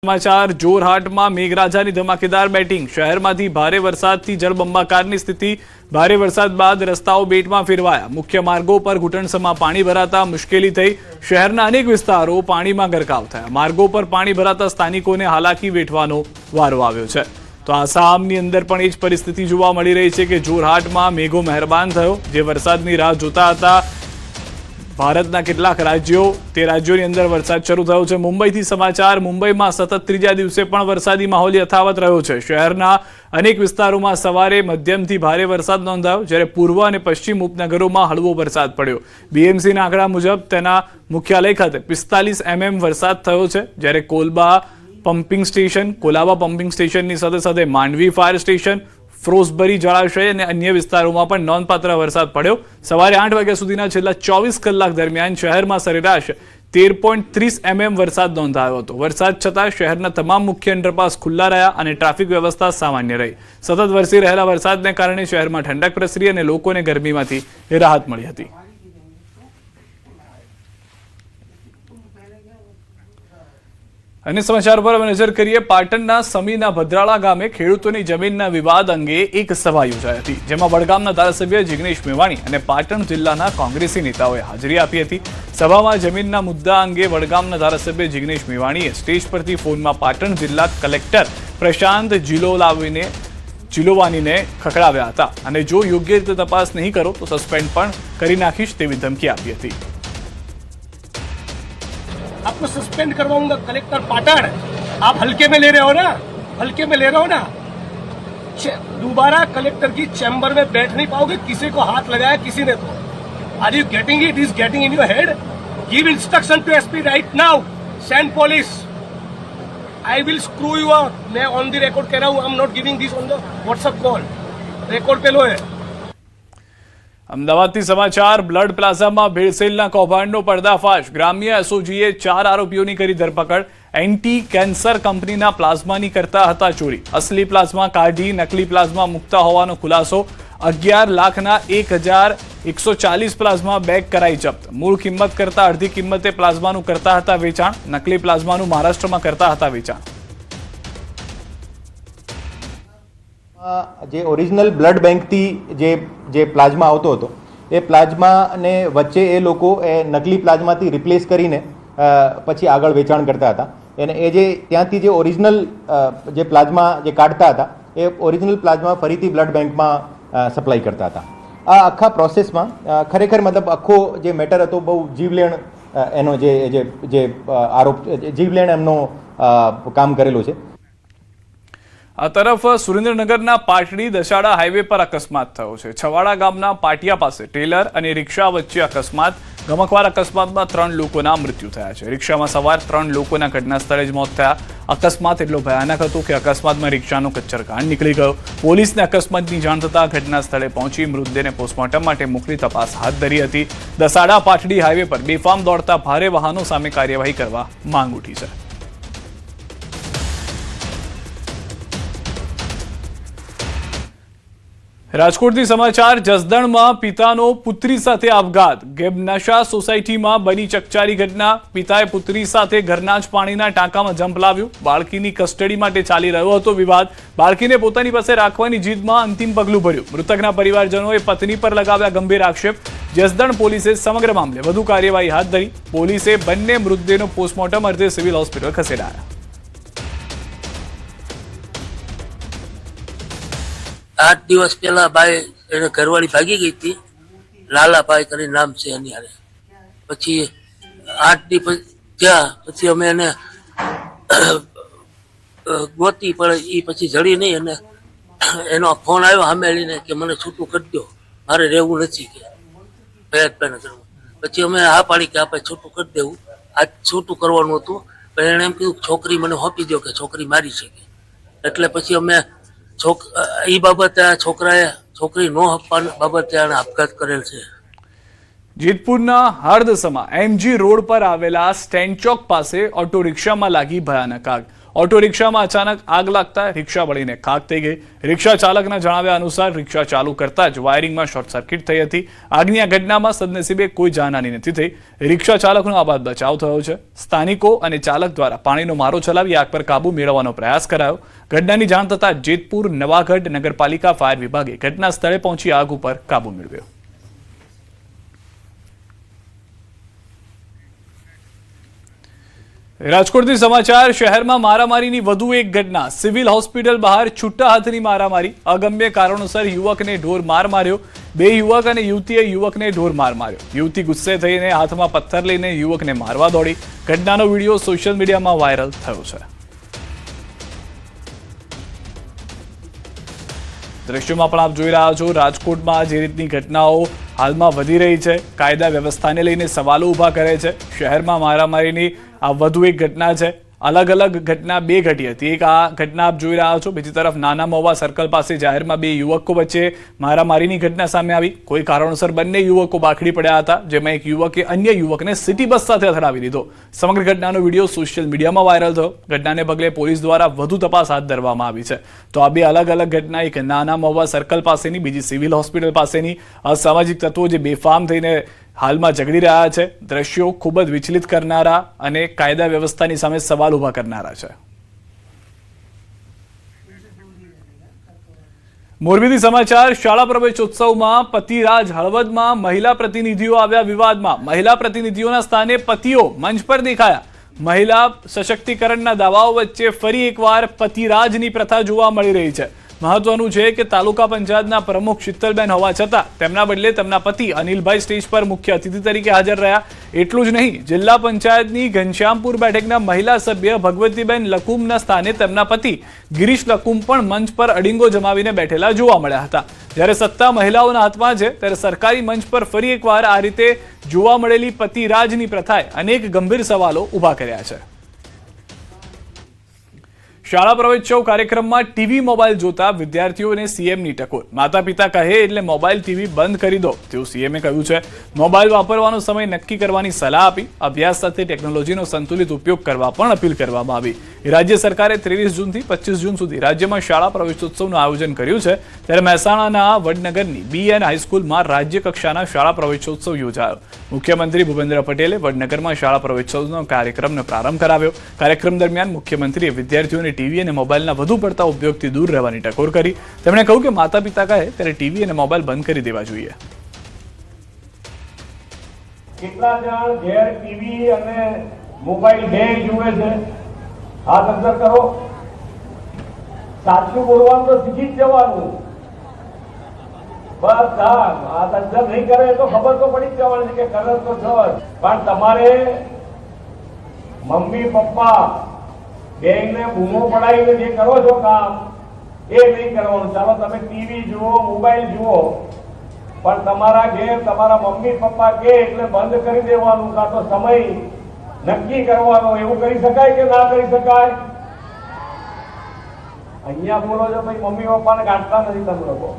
સમાચાર જોરહાટમાં મેઘરાજાની ધમાકેદાર બેટિંગ શહેરમાંથી ભારે વરસાદથી જળબંબાકારની સ્થિતિ ભારે વરસાદ બાદ રસ્તાઓ બેટમાં ફેરવાયા મુખ્ય માર્ગો પર ઘૂંટણસમાં પાણી ભરાતા મુશ્કેલી થઈ શહેરના અનેક વિસ્તારો પાણીમાં ગરકાવ થયા માર્ગો પર પાણી ભરાતા સ્થાનિકોને હાલાકી વેઠવાનો વારો આવ્યો છે તો આસામની અંદર પણ એ જ પરિસ્થિતિ જોવા મળી રહી છે કે જોરહાટમાં મેઘો મહેરબાન થયો જે વરસાદની રાહ જોતા હતા ભારતના કેટલાક રાજ્યો તે રાજ્યોની અંદર વરસાદ શરૂ થયો છે મુંબઈથી સમાચાર મુંબઈમાં સતત ત્રીજા દિવસે પણ વરસાદી માહોલ યથાવત રહ્યો છે શહેરના અનેક વિસ્તારોમાં સવારે મધ્યમથી ભારે વરસાદ નોંધાયો જ્યારે પૂર્વ અને પશ્ચિમ ઉપનગરોમાં હળવો વરસાદ પડ્યો બીએમસીના આંકડા મુજબ તેના મુખ્યાલય ખાતે 45 mm વરસાદ થયો છે જ્યારે કોલાબા પમ્પિંગ સ્ટેશનની સાથે માંડવી ફાયર સ્ટેશન ફ્રોઝબરી જળાશય અને અન્ય વિસ્તારોમાં પણ નોંધપાત્ર વરસાદ પડ્યો સવારે 8 વાગ્યા સુધીના છેલ્લા 24 કલાક દરમિયાન શહેરમાં સરેરાશ 13.30 mm વરસાદ નોંધાયો હતો વરસાદ છતાં શહેરના તમામ મુખ્ય અંડરપાસ ખુલ્લા રહ્યા અને ટ્રાફિક વ્યવસ્થા સામાન્ય રહી સતત વરસી રહેલા વરસાદને કારણે શહેરમાં ઠંડક પ્રસરી અને લોકોને ગરમીમાંથી રાહત મળી હતી અને સમાચાર પર નજર કરીએ પાટણના સમીના ભદ્રાળા ગામે ખેડૂતોની જમીનના વિવાદ અંગે એક સભા યોજાઈ હતી જેમાં વડગામના ધારાસભ્ય જિગ્નેશ મેવાણી અને પાટણ જિલ્લાના કોંગ્રેસી નેતાઓએ હાજરી આપી હતી સભામાં જમીનના મુદ્દા અંગે વડગામના ધારાસભ્ય જિગ્નેશ મેવાણીએ સ્ટેજ પરથી ફોનમાં પાટણ જિલ્લા કલેક્ટર પ્રશાંત જીલોવાનીને ખખડાવ્યા હતા અને જો યોગ્ય રીતે તપાસ નહીં કરો તો સસ્પેન્ડ પણ કરી નાખીશ તેવી ધમકી આપી હતી आपको सस्पेंड करवाऊंगा कलेक्टर पाटण आप हल्के में ले रहे हो ना दोबारा कलेक्टर की चैम्बर में बैठ नहीं पाओगे किसी को हाथ लगाया किसी ने तो are you getting it is getting in your head give instruction to SP right now send police I will screw you up मैं ऑन द रिकॉर्ड कह रहा हूं I am not giving this on the WhatsApp call record पे लो है અમદાવાદથી સમાચાર blood પ્લાઝામાં ભેળસેળના કૌભાંડનો પર્દાફાશ ગ્રામ્ય એસઓજીએ 4 આરોપીઓની કરી ધરપકડ એન્ટી કેન્સર કંપનીના પ્લાઝમાની કરતા હતા ચોરી અસલી પ્લાઝમા કાઢી નકલી પ્લાઝમા મુકતા હોવાનો ખુલાસો 11 લાખના 1140 પ્લાઝમા બેગ કરાઈ જપ્ત મૂળ કિંમત કરતા અડધી કિંમતે પ્લાઝમાનું કરતા હતા વેચાણ નકલી પ્લાઝમાનું મહારાષ્ટ્રમાં કરતા હતા વેચાણ જે ઓરિજિનલ બ્લડ બેંકથી જે પ્લાઝમા આવતો હતો એ પ્લાઝમાને વચ્ચે એ લોકો એ નકલી પ્લાઝમાથી રિપ્લેસ કરીને પછી આગળ વેચાણ કરતા હતા અને એ જે ત્યાંથી જે ઓરિજિનલ જે પ્લાઝમા જે કાઢતા હતા એ ઓરિજિનલ પ્લાઝમા ફરીથી બ્લડ બેંકમાં સપ્લાય કરતા હતા આ આખા પ્રોસેસમાં ખરેખર મતલબ આખો જે મેટર હતો બહુ જીવલેણ એનો જે આરોપ જીવલેણ એમનો કામ કરેલું છે આ તરફ સુરેન્દ્રનગરના પાટડી દશાડા હાઈવે પર અકસ્માત થયો છે છવાડા ગામના પાટિયા પાસે ટ્રેલર અને રિક્ષા વચ્ચે અકસ્માત ગમખ્વાર અકસ્માતમાં 3 લોકોના મૃત્યુ થયા છે રિક્ષામાં સવાર 3 લોકોના ઘટના સ્થળે જ મોત થયા અકસ્માત એટલો ભયાનક હતો કે અકસ્માતમાં રિક્ષાનો કચ્ચરકાંડ નીકળી ગયો પોલીસને અકસ્માતની જાણ થતાં ઘટના સ્થળે પહોંચી મૃતદેહને પોસ્ટમોર્ટમ માટે મોકલી તપાસ હાથ ધરી હતી દસાડા પાટડી હાઈવે પર બેફામ દોડતા ભારે વાહનો સામે કાર્યવાહી કરવા માંગ ઉઠી છે રાજકોટથી સમાચાર જસદણમાં પિતાનો પુત્રી સાથે આપઘાત ગેબનાશા સોસાયટીમાં બની ચકચારી ઘટના પિતાએ પુત્રી સાથે ઘરના જ પાણીના ટાંકામાં જંપ લાવ્યું બાળકીની કસ્ટડી માટે ચાલી રહ્યો હતો વિવાદ બાળકીને પોતાની પાસે રાખવાની જીદમાં અંતિમ પગલું ભર્યું મૃતકના પરિવારજનોએ પત્ની પર લગાવ્યા ગંભીર આક્ષેપ જસદણ પોલીસે સમગ્ર મામલે વધુ કાર્યવાહી હાથ ધરી પોલીસે બંને મૃતદેહનો પોસ્ટમોર્ટમ અર્થે સિવિલ હોસ્પિટલ ખસેડાયા 8 દિવસ પહેલા ભાઈ એને ઘરવાળી ભાગી ગઈ હતી લાલાભાઈ કરીને નામ છે એની હારે પછી 8 દિવસ થયા પછી અમે એને ગોતી પણ એ પછી જડી નહીં અને એનો ફોન આવ્યો સામેલીને કે મને છૂટું કરી દો મારે રહેવું નથી કે ભેદ પેન કરવું પછી અમે હા પાડી કે આપણે છૂટું કરી દેવું આજ છૂટું કરવાનું હતું પણ એણે એમ કીધું છોકરી મને સોંપી દો કે છોકરી મારી છે કે એટલે પછી અમે એ બાબતે છોકરાએ છોકરી ન આપવા બાબતે આને આપઘાત કરેલ છે જેતપુરના હળદસમાં એમજી રોડ પર આવેલા સ્ટેન્ડ ચોક પાસે ઓટો રિક્ષામાં લાગી ભયાનક આગ. ઓટો રિક્ષામાં અચાનક આગ લાગતા રિક્ષા બળીને ખાક થઈ ગઈ. રિક્ષા ચાલકના જણાવ્યા અનુસાર રિક્ષા ચાલુ કરતા જ વાયરિંગમાં શોર્ટ સર્કિટ થઈ હતી. આગની આ ઘટનામાં સદનસીબે કોઈ જાનહાની નથી થઈ. રિક્ષા ચાલકનો આબાદ બચાવ થયો છે. સ્થાનિકો અને ચાલક દ્વારા પાણીનો મારો ચલાવી આગ પર કાબુ મેળવવાનો પ્રયાસ કરાયો. ઘટનાની જાણ થતાં જેતપુર નવાગઢ નગરપાલિકા ફાયર વિભાગે ઘટના સ્થળે પહોંચી આગ ઉપર કાબુ મેળવ્યો. રાજકોટથી સમાચાર. શહેરમાં મારામારીની વધુ એક ઘટના. સિવિલ હોસ્પિટલ બહાર છૂટા હાથની મારામારી. અગમ્ય કારણોસર યુવકને ઢોર માર માર્યો. બે યુવક અને યુવતીએ યુવકને ઢોર માર માર્યો. યુવતી ગુસ્સે થઈને હાથમાં પથ્થર લઈને યુવકને મારવા દોડી. ઘટનાનો વિડીયો સોશિયલ મીડિયામાં વાયરલ થયો છે. દ્રશ્યોમાં પણ આપ જોઈ રહ્યા છો, રાજકોટમાં જે રીતની ઘટનાઓ હાલમાં વધી રહી છે, કાયદા વ્યવસ્થાને લઈને સવાલો ઊભા કરે છે. શહેરમાં મારામારીની આ વધુ એક ઘટના છે. અલગ અલગ ઘટના બે ઘટી હતી. એક આ ઘટના આપ જોઈ રહ્યા છો. બીજી તરફ નાના મહુવા સર્કલ પાસે જાહેરમાં બે યુવકો વચ્ચે મારામારીની ઘટના સામે આવી. કોઈ કારણોસર બંને યુવકો બાખડી પડ્યા હતા, જેમાં એક યુવકે અન્ય યુવકને સિટી બસ સાથે અથડાવી દીધો. સમગ્ર ઘટનાનો વિડીયો સોશિયલ મીડિયામાં વાયરલ થયો. ઘટનાને પગલે પોલીસ દ્વારા વધુ તપાસ હાથ ધરવામાં આવી છે. તો આ બે અલગ અલગ ઘટના, એક નાના મહુવા સર્કલ પાસેની, બીજી સિવિલ હોસ્પિટલ પાસેની. અસામાજિક તત્વો જે બેફામ થઈને હાલમાં ઝઘડી રહ્યા છે. દ્રશ્યો ખૂબ જ વિચલિત કરનારા અને કાયદા વ્યવસ્થાની સામે સવાલ ઊભા કરનારા છે. મોરબીથી સમાચાર. શાળા પ્રવેશોત્સવમાં પતિરાજ. હળવદમાં મહિલા પ્રતિનિધિઓ આવ્યા વિવાદમાં. મહિલા પ્રતિનિધિઓના સ્થાને પતિઓ મંચ પર દેખાયા. મહિલા સશક્તિકરણના દાવાઓ વચ્ચે ફરી એકવાર પતિરાજની પ્રથા જોવા મળી રહી છે. મહત્વનું છે કે તાલુકા પંચાયતના પ્રમુખ શીતલબેન હોવા છતાં તેમના બદલે તેમના પતિ અનિલભાઈ સ્ટેજ પર મુખ્ય અતિથિ તરીકે હાજર રહ્યા. એટલું જ નહીં, જિલ્લા પંચાયતની ઘનશ્યામપુર બેઠકના મહિલા સભ્ય ભગવતીબેન લકુમના સ્થાને તેમના પતિ ગિરીશ લકુમ પણ મંચ પર અડીંગો જમાવીને બેઠેલા જોવા મળ્યા હતા. જ્યારે સત્તા મહિલાઓના હાથમાં છે, ત્યારે સરકારી મંચ પર ફરી એકવાર આ રીતે જોવા મળેલી પતિરાજની પ્રથાએ અનેક ગંભીર સવાલો ઊભા કર્યા છે. શાળા પ્રવેશોત્સવ કાર્યક્રમમાં ટીવી મોબાઈલ જોતા વિદ્યાર્થીઓને સીએમની ટકોર. માતા પિતા કહે એટલે મોબાઈલ ટીવી બંધ કરી દો તેવું સીએમએ કહ્યું છે. મોબાઈલ વાપરવાનો સમય નક્કી કરવાની સલાહ આપી. અભ્યાસ સાથે ટેકનોલોજીનો સંતુલિત ઉપયોગ કરવા પણ અપીલ કરવામાં આવી. રાજ્ય સરકારે 23 જૂનથી 25 જૂન સુધી રાજ્યમાં શાળા પ્રવેશોત્સવનું આયોજન કર્યું છે. ત્યારે મહેસાણાના વડનગરની BN હાઈસ્કૂલમાં રાજ્ય કક્ષાના શાળા પ્રવેશોત્સવ યોજાયો. મુખ્યમંત્રી ભૂપેન્દ્ર પટેલે વડનગરમાં શાળા પ્રવેશોત્સવનો કાર્યક્રમનો પ્રારંભ કરાવ્યો. કાર્યક્રમ દરમિયાન મુખ્યમંત્રીએ વિદ્યાર્થીઓને ટીવી અને મોબાઈલના વધુ પડતા ઉપયોગથી દૂર રહેવાની ટકોર કરી. તેમણે કહ્યું કે માતા પિતા કહે ત્યારે ટીવી અને મોબાઈલ બંધ કરી દેવા જોઈએ. કેટલા જણ ઘેર ટીવી અને મોબાઈલ બે જુએ છે? હાથ અંદર કરો. સાચું બોલવાનું તો શીખી જ જવાનું. બસ હાથ અંદર નહીં કરે તો ખબર તો પડી જ જવાની છે કે કરે તો છો જ. પણ તમારે મમ્મી પપ્પા બેંકને બૂમો પડાવીને જે કરો છો કામ એ નહીં કરવાનું. ચાલો તમે ટીવી જુઓ, મોબાઈલ જુઓ, પણ તમારા ઘેર તમારા મમ્મી પપ્પા કે એટલે બંધ કરી દેવાનું, કાં તો સમય નક્કી કરવાનો. એવું કરી શકાય કે ના કરી શકાય? અહીંયા બોલો છો ભાઈ, મમ્મી પપ્પાને ગાંઠતા નથી તમે લોકો.